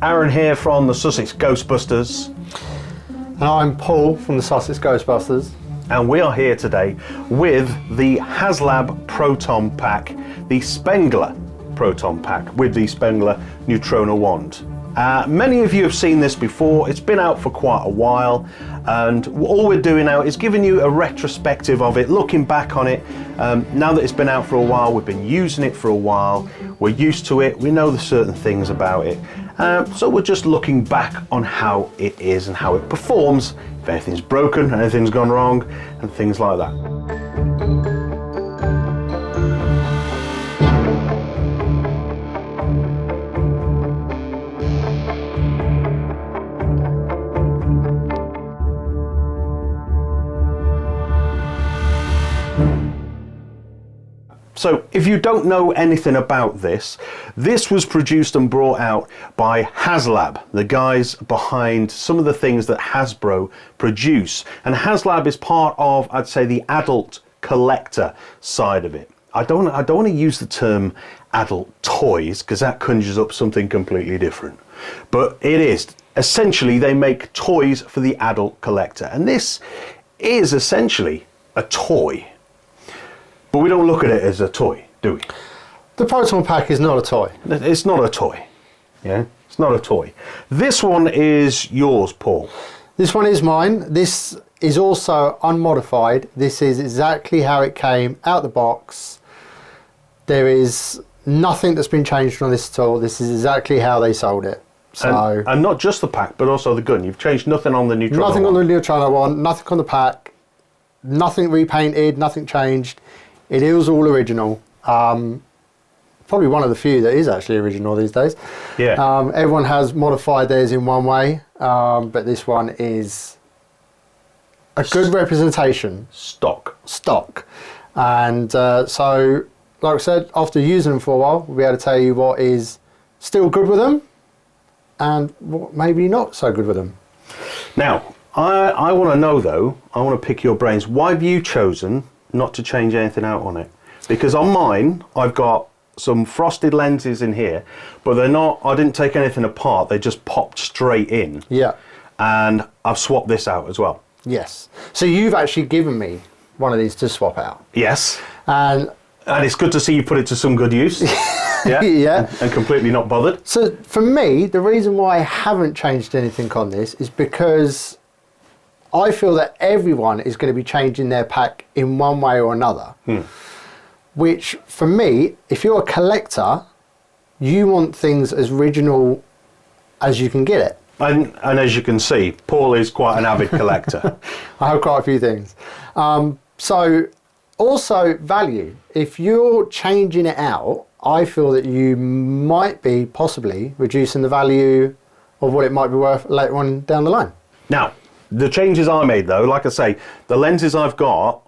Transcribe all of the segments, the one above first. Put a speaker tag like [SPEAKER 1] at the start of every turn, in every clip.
[SPEAKER 1] Arron here from the Sussex Ghostbusters.
[SPEAKER 2] And I'm Paul from the Sussex Ghostbusters.
[SPEAKER 1] And we are here today with the Haslab Proton Pack, the Spengler Proton Pack with the Spengler Neutrona wand. Many of you have seen this before. It's been out for quite a while, and all we're doing now is giving you a retrospective of it, looking back on it. Now that it's been out for a while, we've been using it for a while, we're used to it, we know the certain things about it. So we're just looking back on how it is and how it performs, if anything's broken, anything's gone wrong, and things like that. So if you don't know anything about this, this was produced and brought out by Haslab, the guys behind some of the things that Hasbro produce. And Haslab is part of, I'd say, the adult collector side of it. I don't want to use the term adult toys because that conjures up something completely different. But it is. Essentially, they make toys for the adult collector. And this is essentially a toy. But we don't look at it as a toy, do we?
[SPEAKER 2] The Proton Pack is not a toy.
[SPEAKER 1] It's not a toy. Yeah, it's not a toy. This one is yours, Paul.
[SPEAKER 2] This one is mine. This is also unmodified. This is exactly how it came out the box. There is nothing that's been changed on this at all. This is exactly how they sold it. So,
[SPEAKER 1] and not just the pack, but also the gun. You've changed nothing on the Neutrona
[SPEAKER 2] Nothing
[SPEAKER 1] one.
[SPEAKER 2] on the Neutrona one, nothing on the pack, nothing repainted, nothing changed. It is all original. Probably one of the few that is actually original these days.
[SPEAKER 1] Yeah.
[SPEAKER 2] Everyone has modified theirs in one way, but this one is a good representation.
[SPEAKER 1] Stock.
[SPEAKER 2] And so, like I said, after using them for a while, we'll be able to tell you what is still good with them and what maybe not so good with them.
[SPEAKER 1] Now, I want to know though, I want to pick your brains. Why have you chosen not to change anything out on it? Because on mine I've got some frosted lenses in here, but they're not, I didn't take anything apart, they just popped straight in.
[SPEAKER 2] Yeah.
[SPEAKER 1] And I've swapped this out as well.
[SPEAKER 2] Yes. So you've actually given me one of these to swap out.
[SPEAKER 1] Yes.
[SPEAKER 2] And
[SPEAKER 1] it's good to see you put it to some good use. Yeah.
[SPEAKER 2] Yeah.
[SPEAKER 1] And completely not bothered.
[SPEAKER 2] So for me, the reason why I haven't changed anything on this is because I feel that everyone is going to be changing their pack in one way or another. Which, for me, if you're a collector, you want things as original as you can get it.
[SPEAKER 1] And as you can see, Paul is quite an avid collector.
[SPEAKER 2] I have quite a few things. So, also value. If you're changing it out, I feel that you might be possibly reducing the value of what it might be worth later on down the line.
[SPEAKER 1] Now, the changes I made though, like I say, the lenses I've got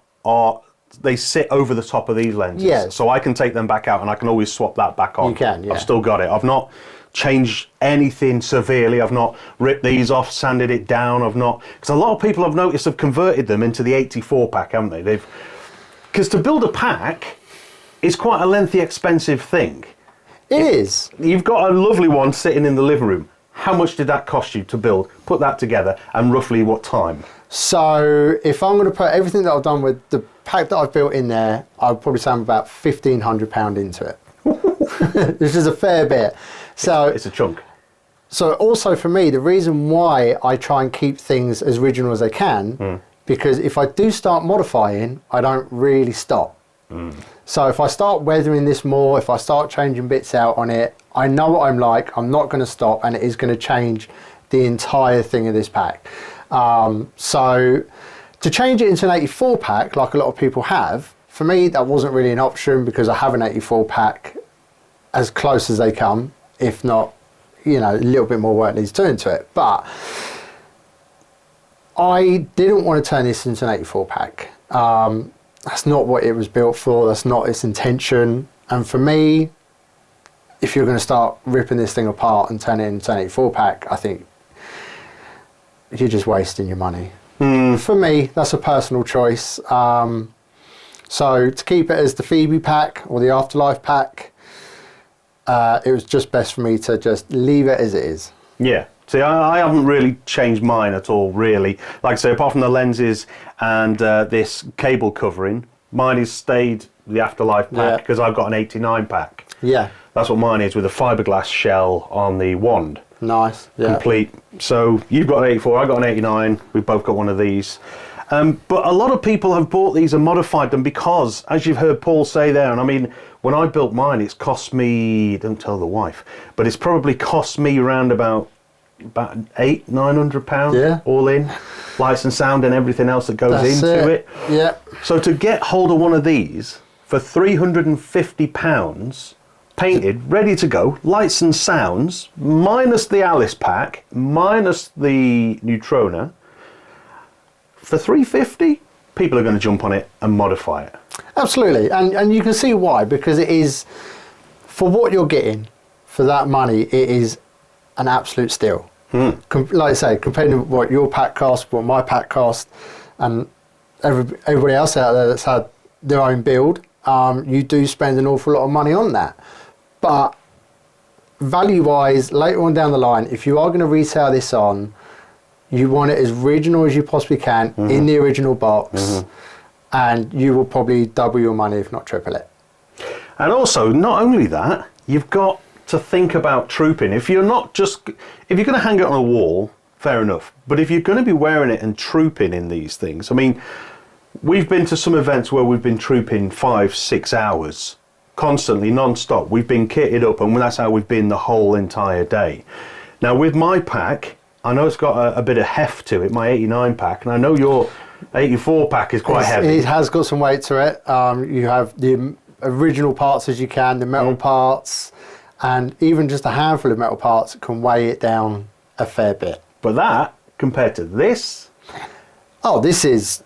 [SPEAKER 1] they sit over the top of these lenses.
[SPEAKER 2] Yes.
[SPEAKER 1] So I can take them back out and I can always swap that back on.
[SPEAKER 2] You can, yeah.
[SPEAKER 1] I've still got it. I've not changed anything severely. I've not ripped these off, sanded it down. I've not, because a lot of people I've noticed have converted them into the 84 pack, haven't they? Because to build a pack is quite a lengthy, expensive thing.
[SPEAKER 2] It is.
[SPEAKER 1] You've got a lovely one sitting in the living room. How much did that cost you to build, put that together, and roughly what time?
[SPEAKER 2] So if I'm going to put everything that I've done with the pack that I've built in there, I'd probably say I'm about £1,500 into it. Which is a fair bit. So
[SPEAKER 1] it's a chunk.
[SPEAKER 2] So also for me, the reason why I try and keep things as original as I can, because if I do start modifying, I don't really stop. So if I start weathering this more, if I start changing bits out on it, I know what I'm like, I'm not going to stop, and it is going to change the entire thing of this pack. So to change it into an 84 pack, like a lot of people have, for me that wasn't really an option because I have an 84 pack as close as they come, if not, you know, a little bit more work needs doing to it. But I didn't want to turn this into an 84 pack. That's not what it was built for. That's not its intention. And for me, if you're going to start ripping this thing apart and turn it into an 84 pack, I think you're just wasting your money. For me, that's a personal choice. So to keep it as the Phoebe pack or the Afterlife pack, it was just best for me to just leave it as it is.
[SPEAKER 1] Yeah. See, I haven't really changed mine at all, really. Like I say, apart from the lenses and this cable covering, mine has stayed the Afterlife pack because I've got an 89 pack.
[SPEAKER 2] Yeah.
[SPEAKER 1] That's what mine is, with a fiberglass shell on the wand.
[SPEAKER 2] Nice. Yeah.
[SPEAKER 1] Complete. So you've got an 84, I got an 89. We've both got one of these. But a lot of people have bought these and modified them because, as you've heard Paul say there, and I mean, when I built mine, it's cost me, don't tell the wife, but it's probably cost me around about £800-900 all in, lights and sound and everything else that goes into it.
[SPEAKER 2] Yeah.
[SPEAKER 1] So to get hold of one of these for £350, painted, ready to go, lights and sounds, minus the Alice pack, minus the Neutrona, for $350, people are going to jump on it and modify it. Absolutely,
[SPEAKER 2] and you can see why, because it is, for what you're getting for that money, it is an absolute steal. Like I say, compared to what your pack cost, what my pack cost, and everybody else out there that's had their own build, you do spend an awful lot of money on that. But value-wise, later on down the line, if you are going to resell this on, you want it as original as you possibly can in the original box, and you will probably double your money, if not triple it.
[SPEAKER 1] And also, not only that, you've got to think about trooping. If you're going to hang it on a wall, fair enough. But if you're going to be wearing it and trooping in these things, I mean, we've been to some events where we've been trooping 5-6 hours, constantly, non-stop. We've been kitted up, and that's how we've been the whole entire day. Now, with my pack, I know it's got a bit of heft to it, my 89 pack, and I know your 84 pack is quite heavy.
[SPEAKER 2] It has got some weight to it. You have the original parts as you can, the metal parts, and even just a handful of metal parts can weigh it down a fair bit.
[SPEAKER 1] But that, compared to this...
[SPEAKER 2] Oh, this is...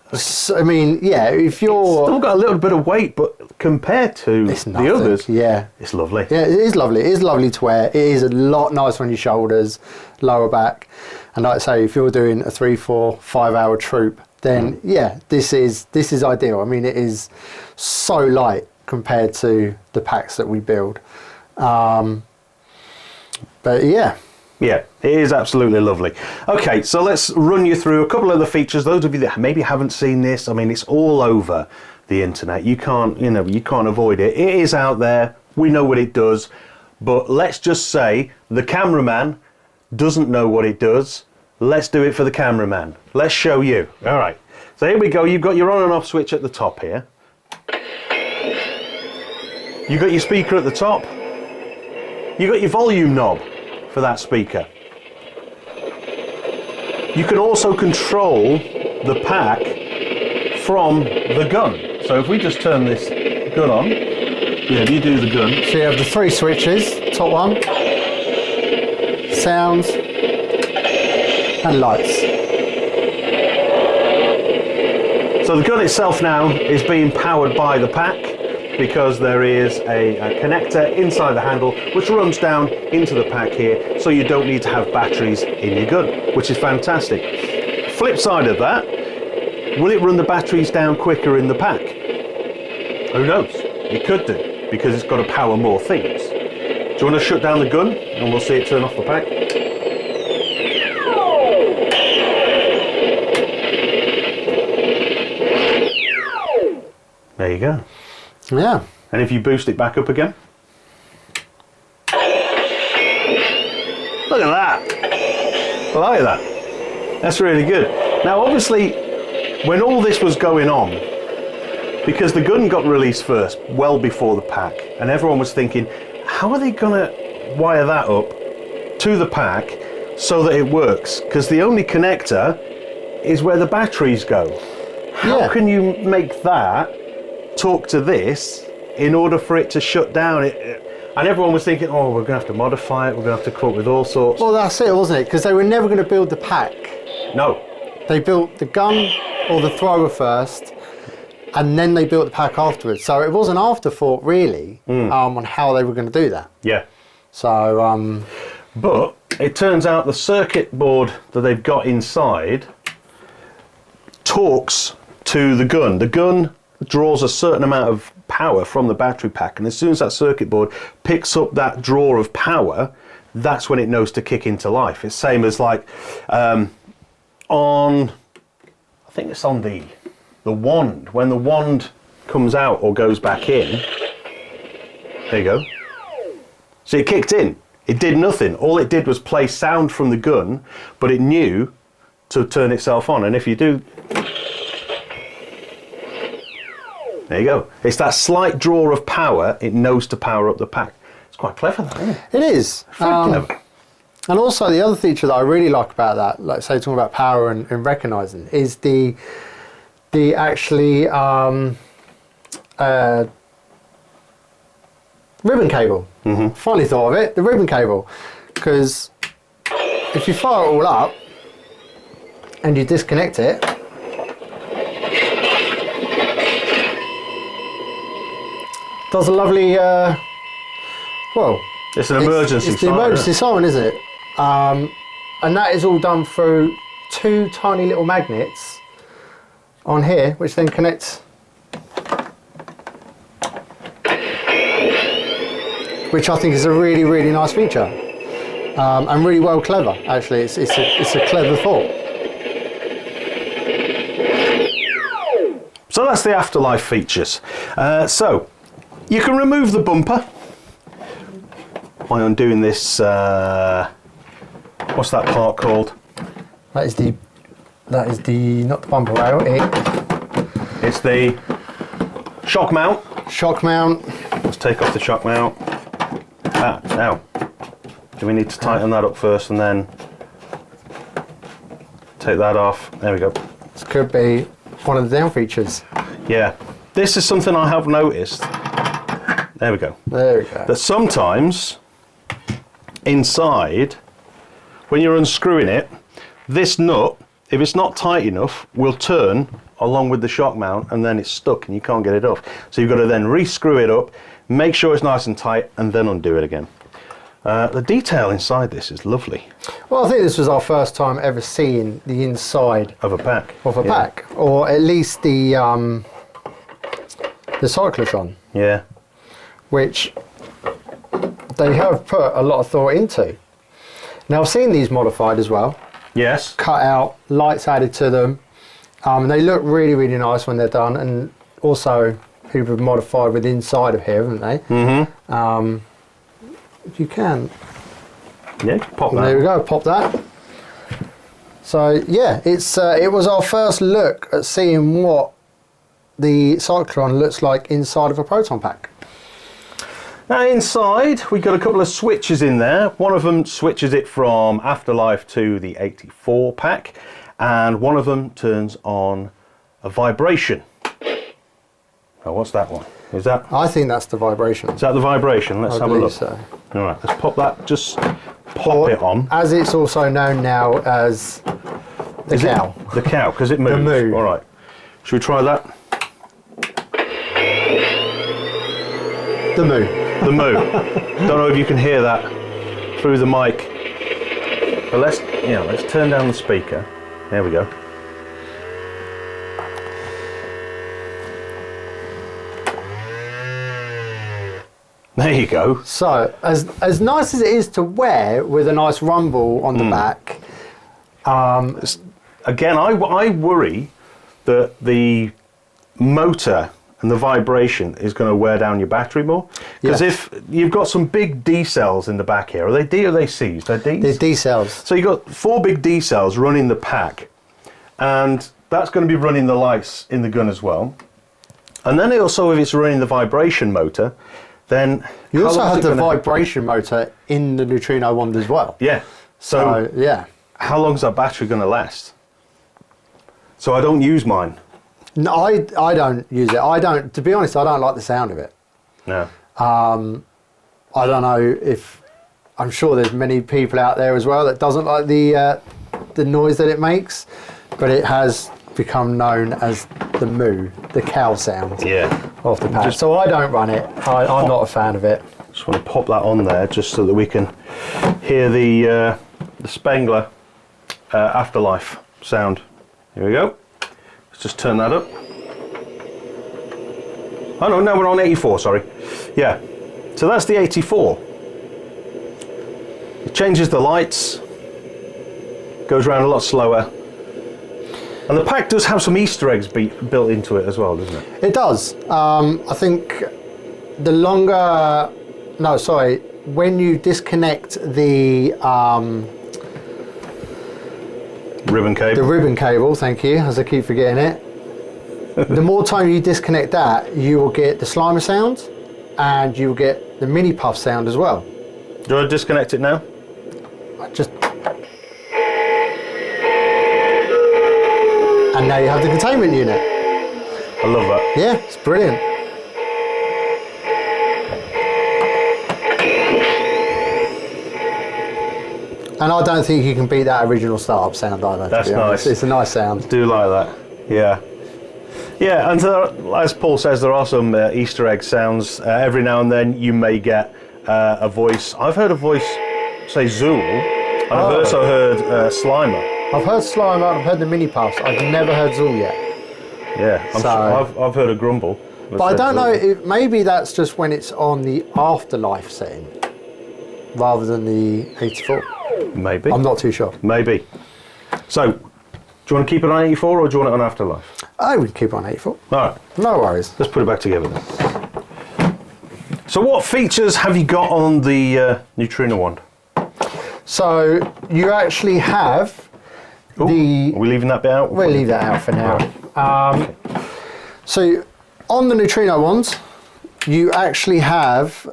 [SPEAKER 2] I mean, yeah, if you're...
[SPEAKER 1] It's still got a little bit of weight, but compared to the others, it's lovely.
[SPEAKER 2] Yeah, it is lovely. It is lovely to wear. It is a lot nicer on your shoulders, lower back. And like I say, if you're doing a 3, 4, 5 hour troop, then yeah, this is ideal. I mean, it is so light compared to the packs that we build. But yeah.
[SPEAKER 1] Yeah, it is absolutely lovely. Okay, so let's run you through a couple of the features. Those of you that maybe haven't seen this, I mean, it's all over the internet. You can't avoid it. It is out there. We know what it does. But let's just say the cameraman doesn't know what it does. Let's do it for the cameraman. Let's show you. All right. So here we go. You've got your on and off switch at the top here. You've got your speaker at the top. You've got your volume knob for that speaker. You can also control the pack from the gun. So if we just turn this gun on, you do the gun.
[SPEAKER 2] So you have the 3 switches, top one, sounds, and lights.
[SPEAKER 1] So the gun itself now is being powered by the pack, because there is a connector inside the handle which runs down into the pack here, so you don't need to have batteries in your gun, which is fantastic. Flip side of that, will it run the batteries down quicker in the pack? Who knows? It could do, because it's got to power more things. Do you want to shut down the gun and we'll see it turn off the pack? There you go.
[SPEAKER 2] Yeah.
[SPEAKER 1] And if you boost it back up again, look at that. I like that. That's really good. Now, obviously, when all this was going on, because the gun got released first, well before the pack, and everyone was thinking, how are they going to wire that up to the pack so that it works? Because the only connector is where the batteries go. How can you make that talk to this in order for it to shut down? And everyone was thinking, oh, we're going to have to modify it, we're going to have to come up with all sorts.
[SPEAKER 2] Well, that's it, wasn't it? Because they were never going to build the pack.
[SPEAKER 1] No.
[SPEAKER 2] They built the gun or the thrower first, and then they built the pack afterwards. So it was an afterthought, really, on how they were going to do that.
[SPEAKER 1] Yeah.
[SPEAKER 2] So,
[SPEAKER 1] but it turns out the circuit board that they've got inside talks to the gun. The gun draws a certain amount of power from the battery pack, and as soon as that circuit board picks up that draw of power, that's when it knows to kick into life. It's same as like on, I think it's on the wand. When the wand comes out or goes back in, there you go. So it kicked in. It did nothing. All it did was play sound from the gun, but it knew to turn itself on. And if you do, there you go. It's that slight draw of power. It knows to power up the pack. It's quite clever, that, isn't it?
[SPEAKER 2] It is.
[SPEAKER 1] Very clever.
[SPEAKER 2] And also the other feature that I really like about that, like say talking about power and recognizing, is the actually ribbon cable. Finally thought of it, the ribbon cable, because if you fire it all up and you disconnect it, does a lovely well,
[SPEAKER 1] it's an emergency
[SPEAKER 2] it's the emergency siren, isn't it? And that is all done through 2 tiny little magnets on here, which then connects, which I think is a really, really nice feature, and really well clever. Actually, it's a clever thought.
[SPEAKER 1] So that's the Afterlife features. So you can remove the bumper by undoing this. What's that part called?
[SPEAKER 2] That is the not the bumper rail.
[SPEAKER 1] It's the shock mount.
[SPEAKER 2] Shock mount.
[SPEAKER 1] Let's take off the shock mount. Now, do we need to tighten that up first and then take that off? There we go.
[SPEAKER 2] This could be one of the down features.
[SPEAKER 1] Yeah, this is something I have noticed. There we go.
[SPEAKER 2] There we go.
[SPEAKER 1] That sometimes inside, when you're unscrewing it, this nut, if it's not tight enough, will turn along with the shock mount, and then it's stuck and you can't get it off. So you've got to then re-screw it up, make sure it's nice and tight, and then undo it again. The detail inside this is lovely.
[SPEAKER 2] Well, I think this was our first time ever seeing the inside
[SPEAKER 1] Of a pack.
[SPEAKER 2] of a pack, or at least the cyclotron,
[SPEAKER 1] Yeah.
[SPEAKER 2] which they have put a lot of thought into. Now, I've seen these modified as well,
[SPEAKER 1] Yes.
[SPEAKER 2] cut out, lights added to them. They look really, really nice when they're done, and also people have modified with inside of here, haven't they? Mm-hmm. If you can.
[SPEAKER 1] Yeah, pop that.
[SPEAKER 2] There we go, pop that. So yeah, it was our first look at seeing what the cyclotron looks like inside of a proton pack.
[SPEAKER 1] Now inside, we've got a couple of switches in there. One of them switches it from Afterlife to the 84 pack, and one of them turns on a vibration. Oh, what's that one? Is that?
[SPEAKER 2] I think that's the vibration.
[SPEAKER 1] Is that the vibration? Let's have a look.
[SPEAKER 2] So.
[SPEAKER 1] All right, let's pop that. Just pop it on.
[SPEAKER 2] As it's also known now as the cow.
[SPEAKER 1] The cow, because it moves.
[SPEAKER 2] The moo.
[SPEAKER 1] All right. Should we try that?
[SPEAKER 2] The moo.
[SPEAKER 1] The moo. Don't know if you can hear that through the mic. But let's turn down the speaker. There we go. There you go.
[SPEAKER 2] So, as nice as it is to wear with a nice rumble on the back,
[SPEAKER 1] again, I worry that the motor and the vibration is going to wear down your battery more. Because if you've got some big D cells in the back here, are they D or are they Cs? They're Ds?
[SPEAKER 2] they're D cells.
[SPEAKER 1] So you've got 4 big D cells running the pack, and that's going to be running the lights in the gun as well. And then also, if it's running the vibration motor, then
[SPEAKER 2] You also have the vibration motor in the Neutrona wand as well.
[SPEAKER 1] Yeah. So
[SPEAKER 2] yeah.
[SPEAKER 1] how long's that battery going to last? So I don't use mine.
[SPEAKER 2] No, I don't use it. I don't. To be honest, I don't like the sound of it.
[SPEAKER 1] No.
[SPEAKER 2] I don't know if. I'm sure there's many people out there as well that doesn't like the noise that it makes, but it has become known as the moo, the cow sound. Of the pack. So I don't run it. I'm not a fan of it.
[SPEAKER 1] Just want to pop that on there just so that we can hear the Spengler Afterlife sound. Here we go. Let's just turn that up. Oh no, we're on 84, sorry. Yeah. So that's the 84. It changes the lights, goes around a lot slower. And the pack does have some Easter eggs built into it as well, doesn't it?
[SPEAKER 2] It does. I think the longer, no, sorry, when you disconnect the
[SPEAKER 1] ribbon cable.
[SPEAKER 2] The ribbon cable, thank you, as I keep forgetting it. The more time you disconnect that, you will get the Slimer sound, and you will get the mini puff sound as well.
[SPEAKER 1] Do I disconnect it now?
[SPEAKER 2] Just. And now you have the containment unit.
[SPEAKER 1] I love that.
[SPEAKER 2] Yeah, it's brilliant. And I don't think you can beat that original startup sound either.
[SPEAKER 1] That's nice.
[SPEAKER 2] It's a nice sound.
[SPEAKER 1] I do like that. Yeah. Yeah, and as Paul says, there are some Easter egg sounds. Every now and then you may get a voice. I've heard a voice say Zool, and I've also heard Slimer.
[SPEAKER 2] I've heard Slimer, I've heard the mini puffs. I've never heard Zool yet.
[SPEAKER 1] Yeah, I've heard a grumble.
[SPEAKER 2] But I don't know, maybe that's just when it's on the Afterlife setting, rather than the 84.
[SPEAKER 1] Maybe.
[SPEAKER 2] I'm not too sure.
[SPEAKER 1] Maybe. So, do you want to keep it on 84 or do you want it on Afterlife?
[SPEAKER 2] I would keep it on 84.
[SPEAKER 1] All right.
[SPEAKER 2] No worries.
[SPEAKER 1] Let's put it back together then. So what features have you got on the Neutrona wand?
[SPEAKER 2] So, you actually have
[SPEAKER 1] Are we leaving that bit out?
[SPEAKER 2] We'll leave that out for now. Okay. So, on the Neutrona wands, you actually have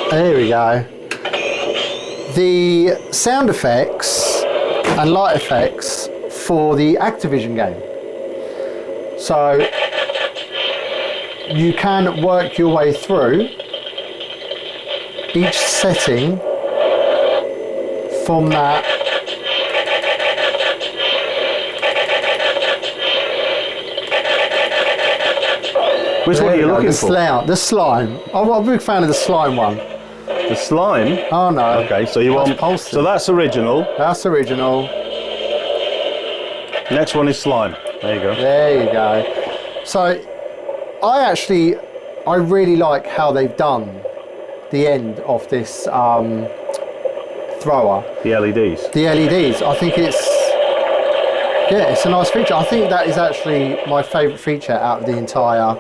[SPEAKER 2] there we go. The sound effects and light effects for the Activision game. So you can work your way through each setting from that.
[SPEAKER 1] Which one are you looking for?
[SPEAKER 2] The slime. I'm a big fan of the slime one.
[SPEAKER 1] The slime?
[SPEAKER 2] Oh no.
[SPEAKER 1] Okay, so you want...
[SPEAKER 2] Pulsing.
[SPEAKER 1] So that's original.
[SPEAKER 2] That's original.
[SPEAKER 1] Next one is slime. There you go.
[SPEAKER 2] There you go. So I really like how they've done the end of this thrower.
[SPEAKER 1] The LEDs.
[SPEAKER 2] The LEDs. I think it's a nice feature. I think that is actually my favourite feature out of the entire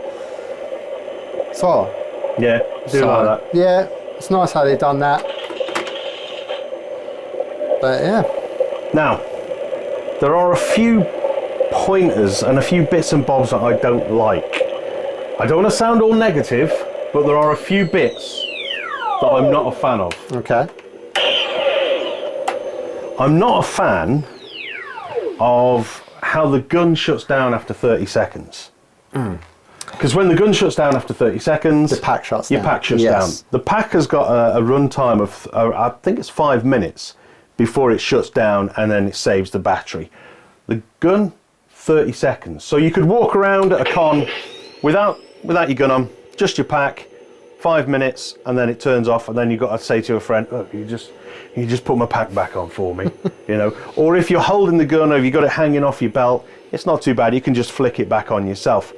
[SPEAKER 2] thrower.
[SPEAKER 1] Yeah, do like that.
[SPEAKER 2] Yeah, it's nice how they've done that. But yeah.
[SPEAKER 1] Now, there are a few pointers and a few bits and bobs that I don't like. I don't want to sound all negative, but there are a few bits that I'm not a fan of.
[SPEAKER 2] Okay.
[SPEAKER 1] I'm not a fan of how the gun shuts down after 30 seconds. Because when the gun shuts down after 30 seconds,
[SPEAKER 2] the pack shuts down.
[SPEAKER 1] Your pack shuts down. The pack has got a run time of, I think it's 5 minutes before it shuts down and then it saves the battery. The gun, 30 seconds. So you could walk around at a con without your gun on, just your pack, 5 minutes, and then it turns off, and then you've got to say to a friend, "Oh, you just put my pack back on for me," you know. Or if you're holding the gun, or if you've got it hanging off your belt, it's not too bad. You can just flick it back on yourself.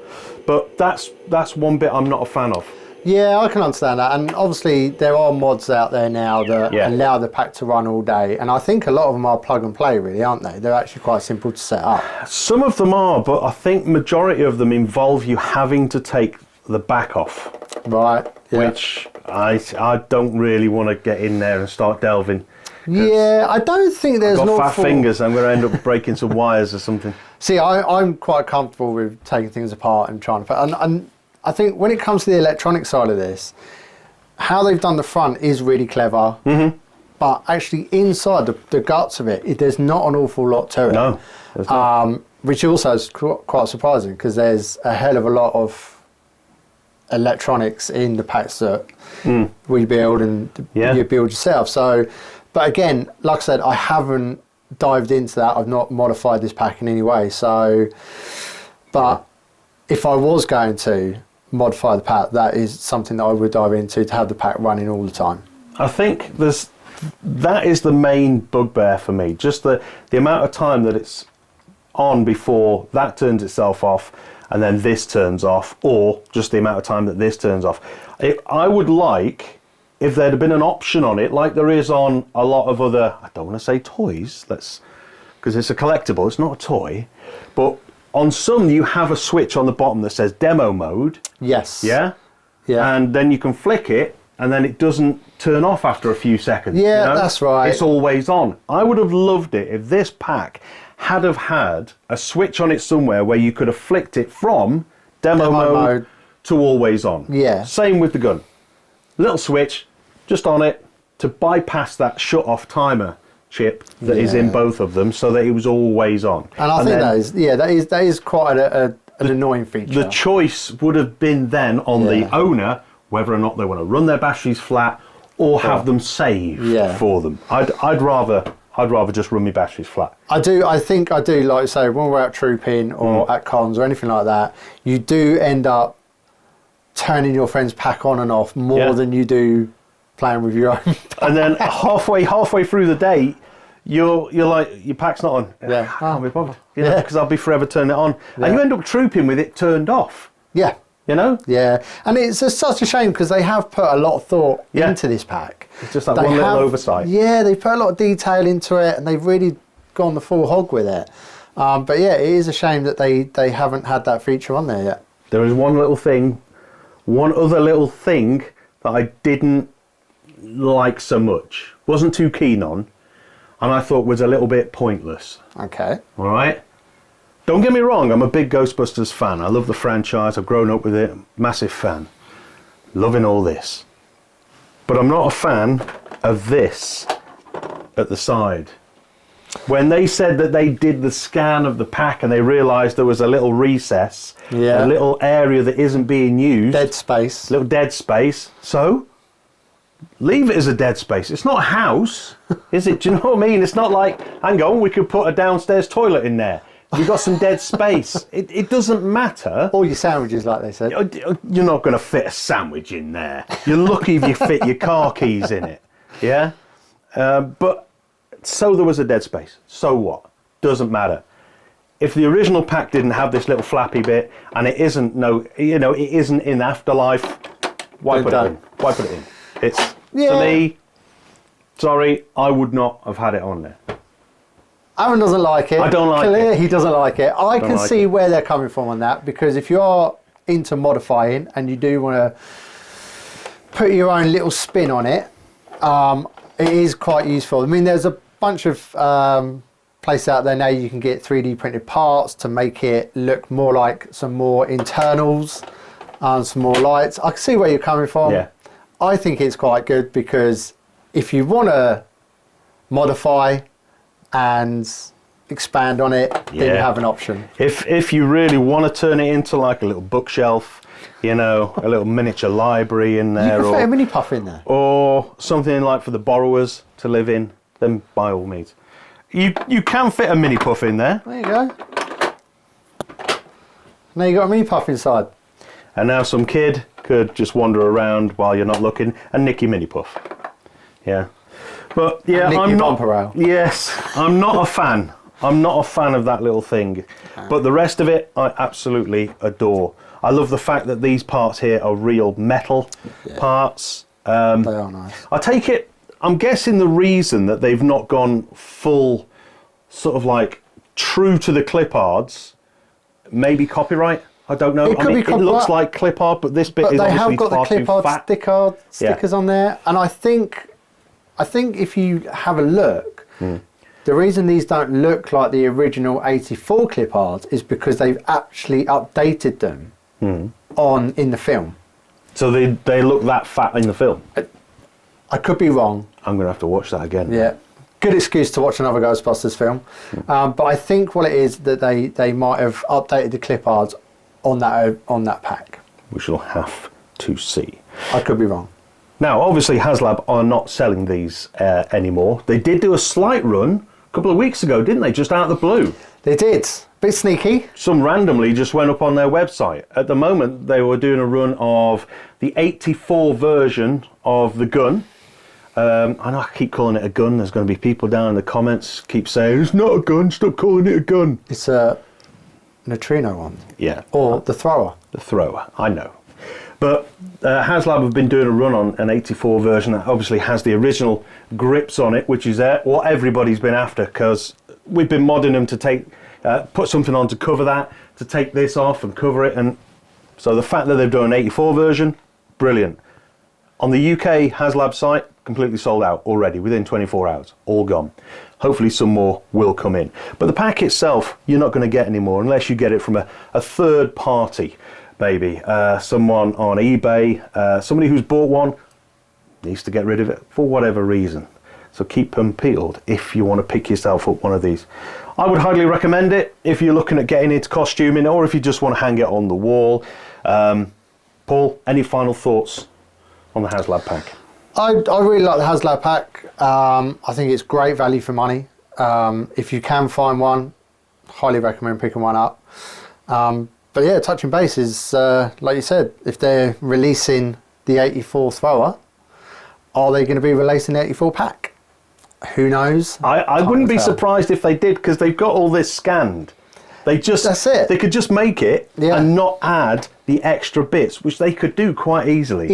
[SPEAKER 1] But that's one bit I'm not a fan of.
[SPEAKER 2] Yeah, I can understand that, and obviously there are mods out there now that allow the pack to run all day, and I think a lot of them are plug and play, really, aren't they? They're actually quite simple to set up.
[SPEAKER 1] Some of them are, but I think majority of them involve you having to take the back off.
[SPEAKER 2] Right. Yeah.
[SPEAKER 1] Which I don't really want to get in there and start delving.
[SPEAKER 2] Yeah, I don't think there's
[SPEAKER 1] I've
[SPEAKER 2] no
[SPEAKER 1] got fat fingers. I'm going to end up breaking some wires or something.
[SPEAKER 2] See, I'm quite comfortable with taking things apart and trying to... And I think when it comes to the electronic side of this, how they've done the front is really clever. Mm-hmm. But actually inside the guts of it, there's not an awful lot to it.
[SPEAKER 1] No, there's not.
[SPEAKER 2] Which also is quite surprising because there's a hell of a lot of electronics in the packs that we build and you build yourself. So, but again, like I said, I haven't dived into that. I've not modified this pack in any way. So, but if I was going to modify the pack, that is something that I would dive into to have the pack running all the time.
[SPEAKER 1] I think that is the main bugbear for me. Just the amount of time that it's on before that turns itself off, and then this turns off, or just the amount of time that this turns off. I would like if there'd have been an option on it, like there is on a lot of other, I don't want to say toys, because it's a collectible, it's not a toy, but on some you have a switch on the bottom that says demo mode.
[SPEAKER 2] Yes.
[SPEAKER 1] Yeah?
[SPEAKER 2] Yeah.
[SPEAKER 1] And then you can flick it, and then it doesn't turn off after a few seconds.
[SPEAKER 2] Yeah, you know? That's right.
[SPEAKER 1] It's always on. I would have loved it if this pack had have had a switch on it somewhere where you could have flicked it from demo mode to always on.
[SPEAKER 2] Yeah.
[SPEAKER 1] Same with the gun. Little switch just on it to bypass that shut off timer chip that is in both of them, so that it was always on.
[SPEAKER 2] And I think that is quite an annoying feature.
[SPEAKER 1] The choice would have been then on the owner whether or not they want to run their batteries flat or have them save for them. I'd rather just run my batteries flat.
[SPEAKER 2] I think I do, like I say, when we're out trooping or at cons or anything like that, you do end up turning your friend's pack on and off more than you do playing with your own.
[SPEAKER 1] And then halfway through the day, you're like, your pack's not on.
[SPEAKER 2] Yeah.
[SPEAKER 1] I can't be bothered. You know, because I'll be forever turning it on. Yeah. And you end up trooping with it turned off.
[SPEAKER 2] Yeah.
[SPEAKER 1] You know?
[SPEAKER 2] Yeah. And it's just such a shame because they have put a lot of thought into this pack.
[SPEAKER 1] It's just like one little oversight.
[SPEAKER 2] Yeah, they put a lot of detail into it and they've really gone the full hog with it. But yeah, it is a shame that they haven't had that feature on there yet.
[SPEAKER 1] There is one other little thing that I didn't like so much, wasn't too keen on, and I thought was a little bit pointless.
[SPEAKER 2] Okay.
[SPEAKER 1] All right? Don't get me wrong, I'm a big Ghostbusters fan. I love the franchise, I've grown up with it, massive fan. Loving all this. But I'm not a fan of this at the side. When they said that they did the scan of the pack and they realised there was a little recess, a little area that isn't being used.
[SPEAKER 2] Dead space.
[SPEAKER 1] Little dead space. So, leave it as a dead space. It's not a house, is it? Do you know what I mean? It's not like, hang on, we could put a downstairs toilet in there. You've got some dead space. It doesn't matter.
[SPEAKER 2] All your sandwiches, like they said.
[SPEAKER 1] You're not going to fit a sandwich in there. You're lucky if you fit your car keys in it. Yeah? But, so there was a dead space. So what? Doesn't matter. If the original pack didn't have this little flappy bit, and it isn't, it isn't in Afterlife, why put it in? Why put it in? It's, to me, sorry, I would not have had it on there.
[SPEAKER 2] Arron doesn't like it.
[SPEAKER 1] I don't like it.
[SPEAKER 2] He doesn't like it. I can see where they're coming from on that, because if you are into modifying and you do want to put your own little spin on it, it is quite useful. I mean, there's a bunch of places out there now you can get 3D printed parts to make it look more like some more internals and some more lights. I can see where you're coming from.
[SPEAKER 1] Yeah.
[SPEAKER 2] I think it's quite good, because if you want to modify and expand on it, then you have an option.
[SPEAKER 1] If you really want to turn it into like a little bookshelf, a little miniature library in there,
[SPEAKER 2] you can fit a mini puff in there,
[SPEAKER 1] or something like for the borrowers to live in, then by all means, you can fit a mini puff in there.
[SPEAKER 2] There you go. Now you got a mini puff inside.
[SPEAKER 1] And now some kid could just wander around while you're not looking and nick your mini puff. Yeah. But yeah, I'm not. Yes, I'm not a fan. I'm not a fan of that little thing. But the rest of it, I absolutely adore. I love the fact that these parts here are real metal parts.
[SPEAKER 2] They are nice.
[SPEAKER 1] I take it. I'm guessing the reason that they've not gone full, sort of like true to the clip arts, maybe copyright. I don't know. It looks like clip art, but this bit is obviously far too fat. They have got the clip art
[SPEAKER 2] stickers on there, and I think if you have a look, the reason these don't look like the original 84 clip arts is because they've actually updated them in the film. So
[SPEAKER 1] they look that fat in the film?
[SPEAKER 2] I could be wrong.
[SPEAKER 1] I'm going to have to watch that again.
[SPEAKER 2] Yeah. Good excuse to watch another Ghostbusters film. But I think what it is that they might have updated the clip arts on that pack.
[SPEAKER 1] We shall have to see.
[SPEAKER 2] I could be wrong.
[SPEAKER 1] Now, obviously, Haslab are not selling these anymore. They did do a slight run a couple of weeks ago, didn't they? Just out of the blue.
[SPEAKER 2] They did. Bit sneaky.
[SPEAKER 1] Some randomly just went up on their website. At the moment, they were doing a run of the 84 version of the gun. I know I keep calling it a gun. There's going to be people down in the comments keep saying, it's not a gun, stop calling it a gun.
[SPEAKER 2] It's a neutrino wand.
[SPEAKER 1] Yeah.
[SPEAKER 2] Or the thrower.
[SPEAKER 1] The thrower, I know. But Haslab have been doing a run on an 84 version that obviously has the original grips on it, which is what everybody's been after, because we've been modding them to take, put something on to cover that, to take this off and cover it. And so the fact that they've done an 84 version, brilliant. On the UK Haslab site, completely sold out already within 24 hours, all gone. Hopefully some more will come in. But the pack itself, you're not going to get anymore unless you get it from a third party, maybe. Someone on eBay, somebody who's bought one needs to get rid of it for whatever reason. So keep them peeled if you want to pick yourself up one of these. I would highly recommend it if you're looking at getting into costuming, or if you just want to hang it on the wall. Paul, any final thoughts on the Haslab pack?
[SPEAKER 2] I really like the Haslab pack. I think it's great value for money. If you can find one, highly recommend picking one up. But yeah, touching base is, like you said, if they're releasing the 84 thrower, are they going to be releasing the 84 pack? Who knows?
[SPEAKER 1] I wouldn't be surprised if they did, because they've got all this scanned. That's it. They could just make it and not add the extra bits, which they could do quite easily.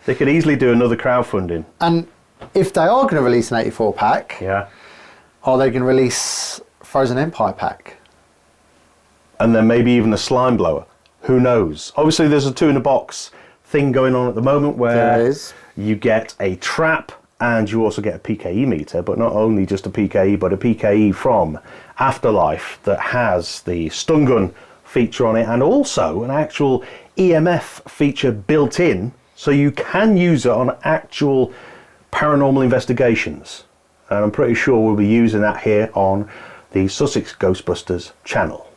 [SPEAKER 1] They could easily do another crowdfunding.
[SPEAKER 2] And if they are going to release an 84 pack, are they going to release Frozen Empire pack?
[SPEAKER 1] And then maybe even a slime blower. Who knows? Obviously, there's a 2-in-a-box thing going on at the moment where you get a trap and you also get a PKE meter, but not only just a PKE, but a PKE from Afterlife that has the stun gun feature on it, and also an actual EMF feature built in, so you can use it on actual paranormal investigations. And I'm pretty sure we'll be using that here on the Sussex Ghostbusters channel.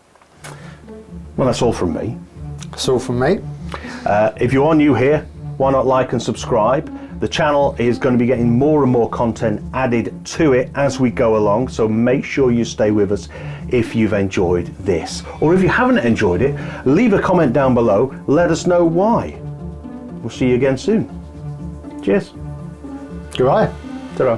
[SPEAKER 1] Well, that's all from me.
[SPEAKER 2] That's all from me.
[SPEAKER 1] If you are new here, why not like and subscribe? The channel is going to be getting more and more content added to it as we go along, so make sure you stay with us if you've enjoyed this. Or if you haven't enjoyed it, leave a comment down below, let us know why. We'll see you again soon. Cheers.
[SPEAKER 2] Goodbye.
[SPEAKER 1] Ta-ra.